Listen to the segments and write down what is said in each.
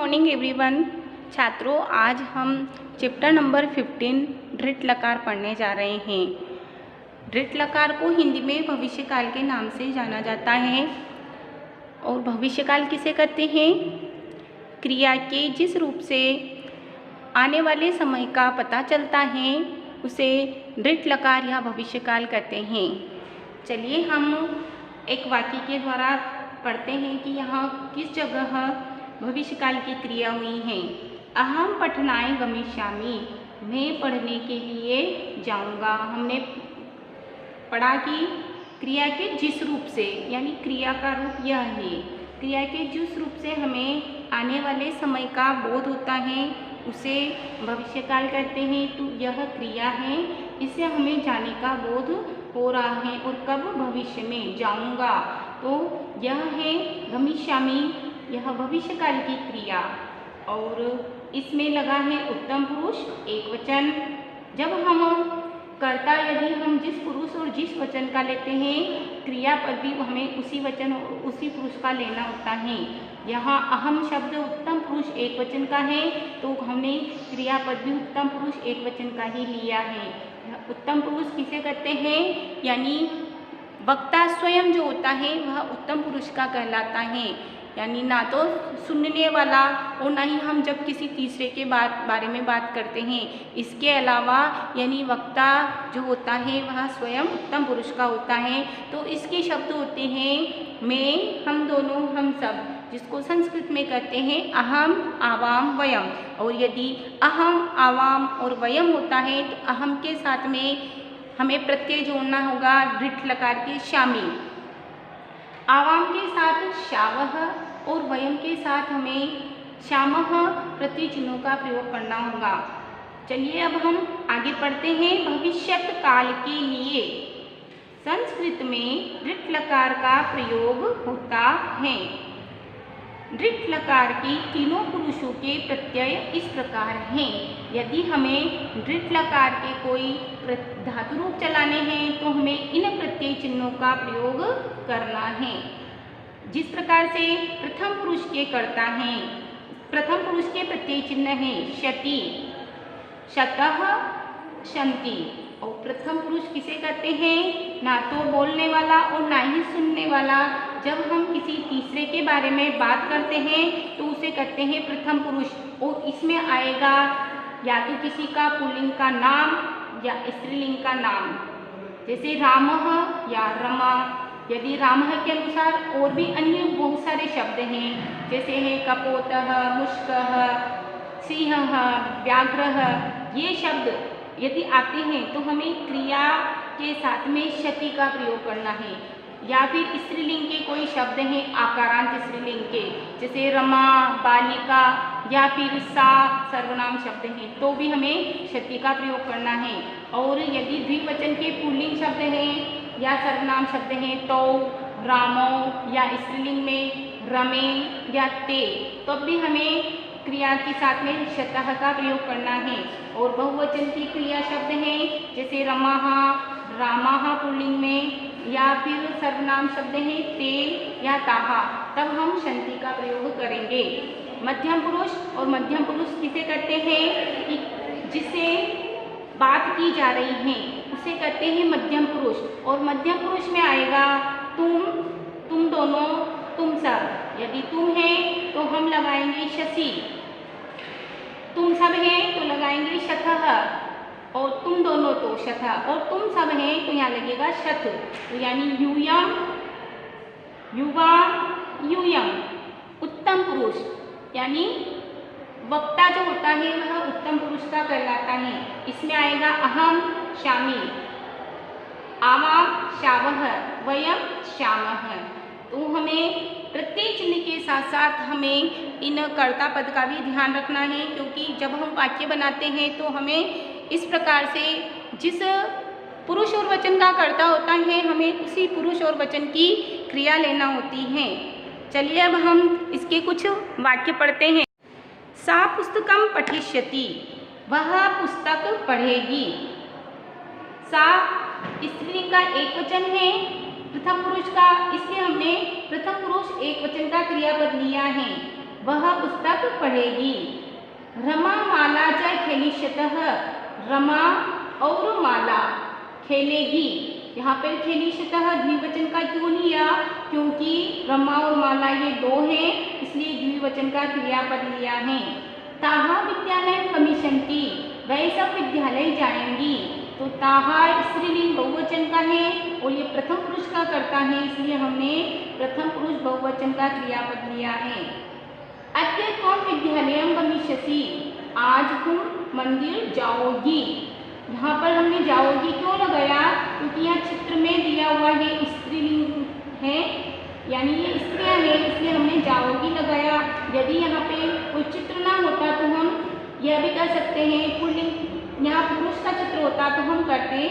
Morning everyone. छात्रों, आज हम चैप्टर नंबर 15 दृढ़ लकार पढ़ने जा रहे हैं। दृढ़ लकार को हिंदी में भविष्यकाल के नाम से जाना जाता है। और भविष्यकाल किसे कहते हैं? क्रिया के जिस रूप से आने वाले समय का पता चलता है उसे दृढ़ लकार या भविष्यकाल कहते हैं। चलिए हम एक वाक्य के द्वारा पढ़ते हैं कि यहाँ किस जगह भविष्यकाल की क्रिया हुई है। अहम पठनाय गमिष्यामि, मैं पढ़ने के लिए जाऊँगा। हमने पढ़ा कि क्रिया के जिस रूप से, यानी क्रिया का रूप यह है। क्रिया के जिस रूप से हमें आने वाले समय का बोध होता है उसे भविष्यकाल कहते हैं। तो यह क्रिया है, इससे हमें जाने का बोध हो रहा है और कब भविष्य में जाऊँगा, तो यह है गमिष्यामि, यह भविष्यकाल की क्रिया। और इसमें लगा है उत्तम पुरुष एक वचन। जब हम कर्ता यदि हम जिस पुरुष और जिस वचन का लेते हैं, क्रियापद भी हमें उसी वचन और उसी पुरुष का लेना होता है। यहाँ अहम शब्द उत्तम पुरुष एक वचन का है, तो हमने क्रियापद भी उत्तम पुरुष एक वचन का ही लिया है। उत्तम पुरुष किसे कहते हैं? यानी वक्ता स्वयं जो होता है वह उत्तम पुरुष का कहलाता है। यानी ना तो सुनने वाला और ना ही हम जब किसी तीसरे के बारे में बात करते हैं। इसके अलावा यानी वक्ता जो होता है वह स्वयं उत्तम पुरुष का होता है। तो इसके शब्द होते हैं मैं, हम दोनों, हम सब, जिसको संस्कृत में कहते हैं अहम, आवाम, वयम। और यदि अहम, आवाम और वयम होता है तो अहम के साथ में हमें प्रत्यय जोड़ना होगा दृढ़ लकार के शामी। आवाम के साथ शावह और वयम के साथ हमें श्यामः प्रत्यय चिन्हों का प्रयोग करना होगा। चलिए अब हम आगे पढ़ते हैं। भविष्यत काल के लिए संस्कृत में दृढ़ लकार का प्रयोग होता है। दृढ़ लकार की तीनों पुरुषों के प्रत्यय इस प्रकार हैं। यदि हमें दृढ़ लकार के कोई धातु रूप चलाने हैं तो हमें इन प्रत्यय चिन्हों का प्रयोग करना है। जिस प्रकार से प्रथम पुरुष के कर्ता हैं, प्रथम पुरुष के प्रत्यय चिन्ह हैं शति, शतः, शन्ति। और प्रथम पुरुष किसे कहते हैं? ना तो बोलने वाला और ना ही सुनने वाला। जब हम किसी तीसरे के बारे में बात करते हैं तो उसे कहते हैं प्रथम पुरुष। और इसमें आएगा या तो किसी का पुल्लिंग का नाम या स्त्रीलिंग का नाम, जैसे रामः या रमा। यदि रामः के अनुसार और भी अन्य बहुत सारे शब्द हैं, जैसे है कपोतः, मुष्कः, सिंहः, व्याघ्रः। ये शब्द यदि आते हैं तो हमें क्रिया के साथ में शति का प्रयोग करना है। या फिर स्त्रीलिंग के कोई शब्द हैं आकारांत स्त्रीलिंग के, जैसे रमा, बालिका या फिर सा सर्वनाम शब्द हैं, तो भी हमें शति का प्रयोग करना है। और यदि द्विवचन के पुल्लिंग शब्द हैं या सर्वनाम शब्द हैं तो रामो, या स्त्रीलिंग में रमे या ते, तो भी हमें क्रिया के साथ में शतः का प्रयोग करना है। और बहुवचन की क्रिया शब्द हैं जैसे रमाः, रामाः पुल्लिंग में, या फिर सर्वनाम शब्द हैं ते या ताहा, तब हम शन्ति का प्रयोग करेंगे। मध्यम पुरुष और मध्यम पुरुष किसे कहते हैं? कि जिसे बात की जा रही है उसे कहते हैं मध्यम पुरुष। और मध्यम पुरुष में आएगा तुम, तुम दोनों, तुम सब। यदि तुम है तो हम लगाएंगे शशि, तुम सब हैं तो लगाएंगे शतः, और तुम दोनों तो शतः, और तुम सब हैं तो यहाँ लगेगा शत। तो यानी यूयम, युवा, यूयम। उत्तम पुरुष यानी वक्ता जो होता है वह उत्तम पुरुष का कहलाता है। इसमें आएगा अहम, शामी, आवाम, शावः, वयम, श्यामः। तो हमें प्रत्यय चिन्ह के साथ साथ हमें इन कर्ता पद का भी ध्यान रखना है, क्योंकि जब हम वाक्य बनाते हैं तो हमें इस प्रकार से जिस पुरुष और वचन का कर्ता होता है हमें उसी पुरुष और वचन की क्रिया लेना होती है। चलिए अब हम इसके कुछ वाक्य पढ़ते हैं। सा पुस्तकम पठिष्यति, वह पुस्तक पढ़ेगी। सा स्त्रीलिंग का एक वचन है, प्रथम पुरुष का, इसलिए हमने प्रथम पुरुष एक वचन का क्रियापद लिया है। वह पुस्तक पढ़ेगी। रमा माला च खेलिष्यतः, रमा और माला खेलेगी। यहाँ पर खेलिष्यतः द्विवचन का क्यों लिया? क्योंकि रमा और माला ये दो हैं, इसलिए द्विवचन का क्रियापद लिया है। ताहा विद्यालय गमिष्यन्ति, वह सब विद्यालय जाएंगी। तो ताहा स्त्रीलिंग बहुवचन का है और ये प्रथम पुरुष का कर्ता है, इसलिए हमने प्रथम पुरुष बहुवचन का क्रियापद लिया है। अद्य त्वं विद्यालयं गमिष्यसि, आज तुम मंदिर जाओगी। यहाँ पर हमने जाओगी क्यों लगाया? क्योंकि यहाँ चित्र में दिया हुआ है स्त्रीलिंग है, यानी ये स्त्रियाँ हैं, इसलिए हमने जाओगी लगाया। यदि यहाँ पे कोई चित्र ना होता तो हम यह भी कर सकते हैं, पुल्लिंग यहाँ पुरुष का चित्र होता तो हम करते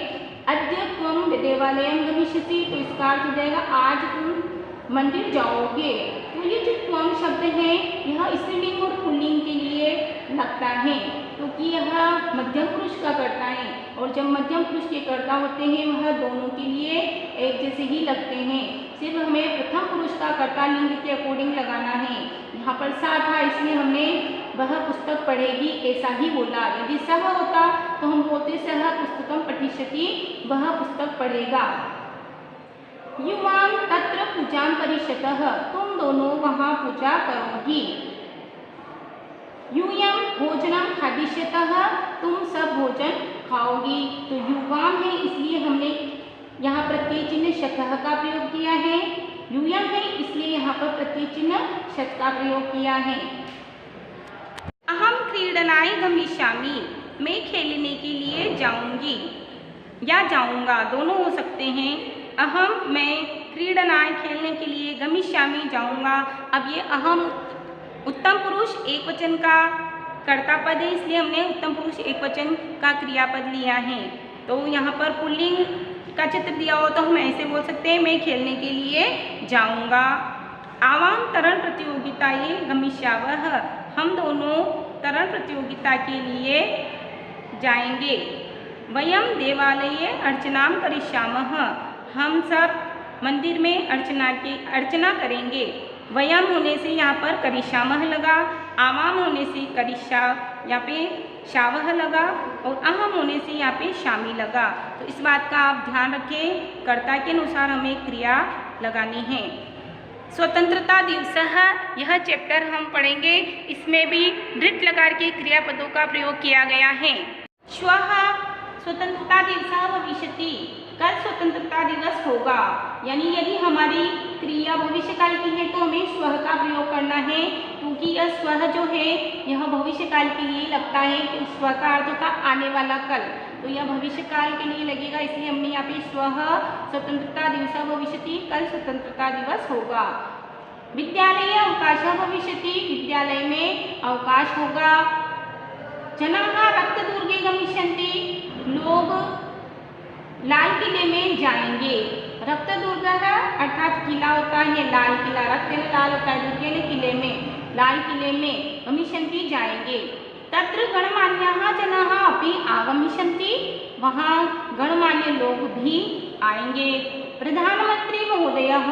अद्य त्वं देवालयं गमिष्यसि, तो इसका अर्थ हो जाएगा आज तुम मंदिर जाओगे। तो ये जो त्वं शब्द है यह स्त्रीलिंग और पुल्लिंग के लिए लगता है, क्योंकि यह मध्यम पुरुष का कर्ता है और जब मध्यम पुरुष के कर्ता होते हैं वह दोनों के लिए एक जैसे ही लगते हैं। सिर्फ हमें प्रथम पुरुष का कर्ता लिंग के अकॉर्डिंग लगाना है। यहाँ पर सा था इसलिए हमने वह पुस्तक पढ़ेगी ऐसा ही बोला। यदि सह होता तो हम बोलते सह पुस्तकम पठिष्यति, वह पुस्तक पढ़ेगा। युवां तत्र पूजां करिष्यतः, तुम दोनों वहाँ पूजा करोगी। यूयं भोजनं खादिष्यतः, तुम सब भोजन खाओगी। तो युवां है इसलिए हमने यहाँ प्रत्यय चिन्ह शतः का प्रयोग किया है। यूयं है इसलिए यहाँ पर प्रत्यय चिन्ह शत का प्रयोग किया है। अहम क्रीडनाय गमिष्यामि, मैं खेलने के लिए जाऊंगी या जाऊंगा, दोनों हो सकते हैं। अहम मैं, क्रीडनाय खेलने के लिए, गमिष्यामि जाऊंगा। अब ये अहम उत्तम पुरुष एक वचन का कर्ता पद है, इसलिए हमने उत्तम पुरुष एक वचन का क्रियापद लिया है। तो यहाँ पर पुल्लिंग का चित्र दिया हो तो हम ऐसे बोल सकते हैं मैं खेलने के लिए जाऊंगा। आवाम तरण प्रतियोगिताये गमिष्यावः, हम दोनों तरण प्रतियोगिता के लिए जाएंगे। वयं देवालये अर्चनां करिष्यामः, हम सब मंदिर में अर्चना करेंगे। वयम होने से यहाँ पर करिष्यामः लगा, आवाम होने से करिष्या यहाँ पे शावह लगा और अहम होने से यहाँ पे शामी लगा। तो इस बात का आप ध्यान रखें, कर्ता के अनुसार हमें क्रिया लगानी है। स्वतंत्रता दिवस, यह चैप्टर हम पढ़ेंगे, इसमें भी दृढ़ लकार के क्रियापदों का प्रयोग किया गया है। श्वः स्वतंत्रता दिवस भविष्यति, कल स्वतंत्रता दिवस होगा। यानी यदि हमारी क्रिया भविष्यकाल की है तो हमें स्वः का प्रयोग करना है, क्योंकि यह स्वः जो है यह भविष्यकाल के लिए लगता है। कि स्वः का अर्थ होता आने वाला कल, तो यह भविष्यकाल के लिए लगेगा, इसलिए हमने यहाँ पे स्वः स्वतंत्रता दिवस भविष्यति, कल स्वतंत्रता दिवस होगा। विद्यालय अवकाश भविष्यति, विद्यालय में अवकाश होगा। जनाः रक्तदुर्गे गमिष्यन्ति, लोग लाल किले में जाएंगे। रक्तदुर्ग अर्थात किला होता है, लाल किला, रक्त में लाल होता है, दुर्गे ने किले में, लाल किले में गमिष्यन्ति जाएंगे। तत्र गणमान्याः जनाः अपि आगमिष्यन्ति, वहाँ गणमान्य लोग भी आएंगे। प्रधानमंत्री महोदयः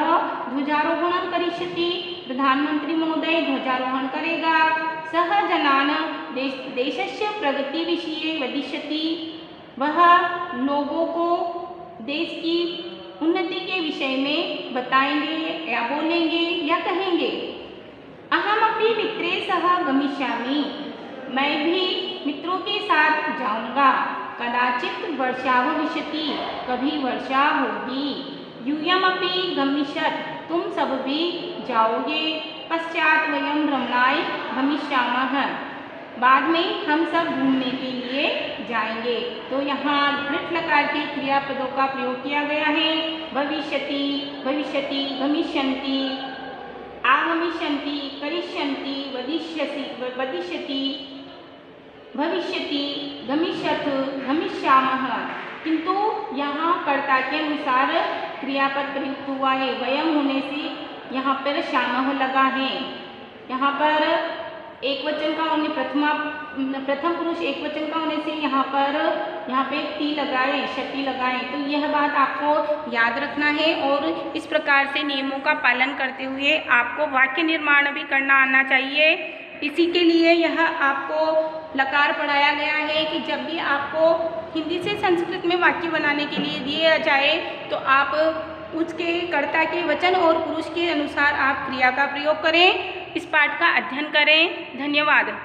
ध्वजारोहणं करिष्यति, प्रधानमंत्री महोदय ध्वजारोहण करेगा। सः जनान् देशस्य प्रगति विषये वदिष्यति, वह लोगों को देश की उन्नति के विषय में बताएंगे या बोलेंगे या कहेंगे। अहमपि मित्रे सह गमिष्यामि, मैं भी मित्रों के साथ जाऊंगा। कदाचित वर्षा भविष्यति, कभी वर्षा होगी। यूयमपि गमिष्यत्, तुम सब भी जाओगे। पश्चात वयं भ्रमणाय गमिष्यामः, बाद में हम सब घूमने के लिए जाएंगे। तो यहाँ दृढ़ लकार के क्रियापदों का प्रयोग किया गया है। भविष्यति, भविष्यति, गमिष्यन्ति, आगमिष्यन्ति, करिष्यन्ति, वदिष्यति, भविष्यति, गमिष्यत्, गमिष्यामः। किंतु यहाँ कर्ता के अनुसार क्रियापद प्रयुक्त हुआ है। वयम होने से यहाँ पर श्यामः लगा है। यहाँ पर एक वचन का होने प्रथम पुरुष एक वचन का होने से यहाँ पे ती लगाए, शती लगाए। तो यह बात आप आपको याद रखना है और इस प्रकार से नियमों का पालन करते हुए आपको वाक्य निर्माण भी करना आना चाहिए। इसी के लिए यह आपको लकार पढ़ाया गया है कि जब भी आपको हिंदी से संस्कृत में वाक्य बनाने के लिए दिया जाए तो आप उसके कर्ता के वचन और पुरुष के अनुसार आप क्रिया का प्रयोग करें। इस पाठ का अध्ययन करें। धन्यवाद।